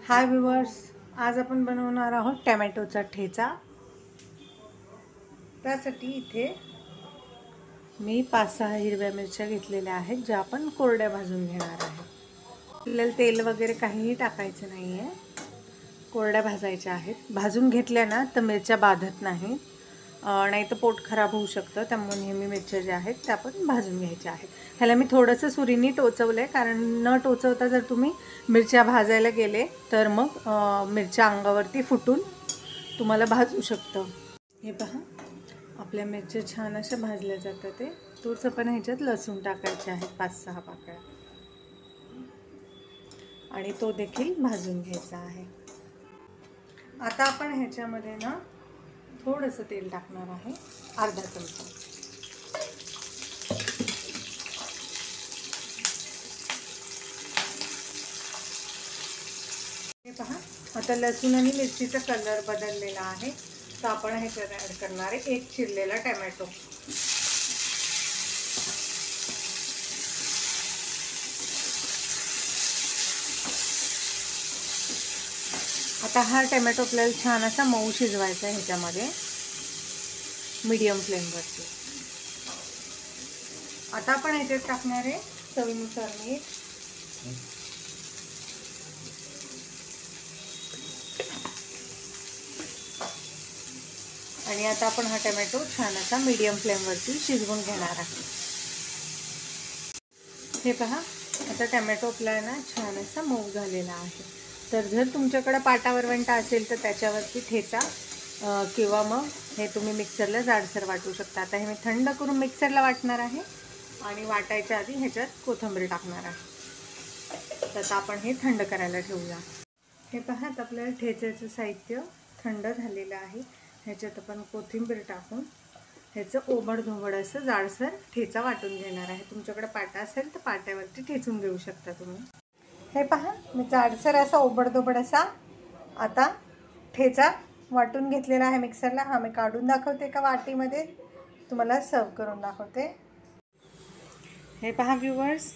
हाय viewers, आज आपण बनवणार आहोत टोमॅटोचा ठेचा। त्यासाठी इथे मी 5-6 हिरव्या मिरच्या घेतलेल्या आहेत, ज्या आपण कोरड्या भाजून घेणार आहे। आपल्याला तेल वगैरे काहीही टाकायचं नाही आहे, कोरड्या भाजायच्या आहेत। भाजून घेतल्या ना तर मिरच्या बाधत नाही, नाही तर पोट खराब होऊ शकतं। त्यामुळे नेहमी मिरच्या ज्या आहेत त्या पण भाजून घ्यायच्या आहेत। ह्याला मी थोडंसं सुरीने टोचवलं आहे, कारण न टोचवता जर तुम्ही मिरच्या भाजायला गेले तर मग मिरच्या अंगावरती फुटून तुम्हाला भाजू शकतं। हे पहा, आपल्या मिरच्या छान अशा भाजल्या जातात। ते थोडंसं पण ह्याच्यात लसूण टाकायचे आहेत, 5-6 पाकळ्या, आणि तो देखील भाजून घ्यायचा आहे। आता आपण ह्याच्यामध्ये ना थोडंसं तेल टाकणार आहे, अर्धा चमचा। हे पहा, आता लसूण आणि मिरचीचा कलर बदललेला आहे, तर आपण ह्याच्यात ॲड करणार आहे 1 चिरलेला टोमॅटो। आता हा टोमॅटो आपल्याला छान असा मऊ शिजवायचा आहे ह्याच्यामध्ये, मीडियम फ्लेमवरती। आता आपण ह्याच्यात टाकणार आहे चवीनुसार मीठ, आणि आता आपण हा टोमॅटो छान असा मीडियम फ्लेमवरती शिजवून घेणार आहे। हे पहा, आता टोमॅटो आपला ना छान असा मऊ झालेला आहे। तर जर तुमच्याकडे पाटा वरवंटा असेल तर त्याच्यावरती ठेचा किंवा मग हे तुम्ही मिक्सरला जाडसर वाटू शकता। आता हे मी थंड करून मिक्सरला वाटणार आहे, आणि वाटायच्या आधी ह्याच्यात कोथिंबीर टाकणार आहे। तर आपण हे थंड करायला ठेवूया। हे पहा, आता आपल्याला ठेचाचं साहित्य थंड झालेलं आहे। ह्याच्यात आपण कोथिंबीर टाकून ह्याचं ओबडधोबड असं जाडसर ठेचा वाटून घेणार आहे। तुमच्याकडे पाटा असेल तर पाट्यावरती ठेचून घेऊ शकता तुम्ही। हे पहा, मी जाडसर असा ओबडधोबड असा आता ठेचा वाटून घेतलेला आहे मिक्सरला। हा मी काढून दाखवते एका वाटीमध्ये, तुम्हाला सर्व करून दाखवते। हे पहा व्ह्यूअर्स,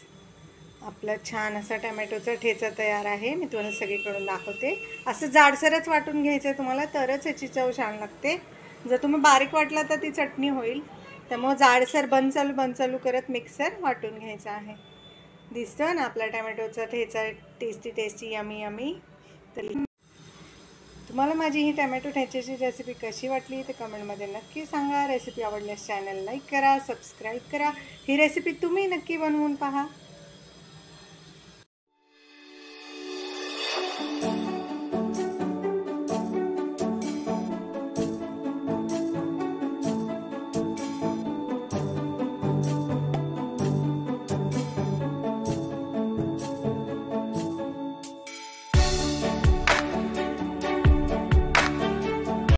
आपला छान असा टोमॅटोचा ठेचा तयार आहे। मी तुम्हाला सगळीकडून दाखवते। असं जाडसरच वाटून घ्यायचं आहे तुम्हाला, तरच याची चव छान लागते। जर तुम्ही बारीक वाटला तर ती चटणी होईल, त्यामुळे जाडसर बंद चालू करत मिक्सर वाटून घ्यायचा आहे। दिसतं ना आपला टोमॅटोचा ठेचा, टेस्टी यमी। तर तुम्हाला माझी ही टोमॅटो ठेच्याची रेसिपी कशी वाटली ते कमेंटमध्ये नक्की सांगा। रेसिपी आवडल्यास चॅनल लाईक करा, सबस्क्राईब करा। ही रेसिपी तुम्ही नक्की बनवून पहा।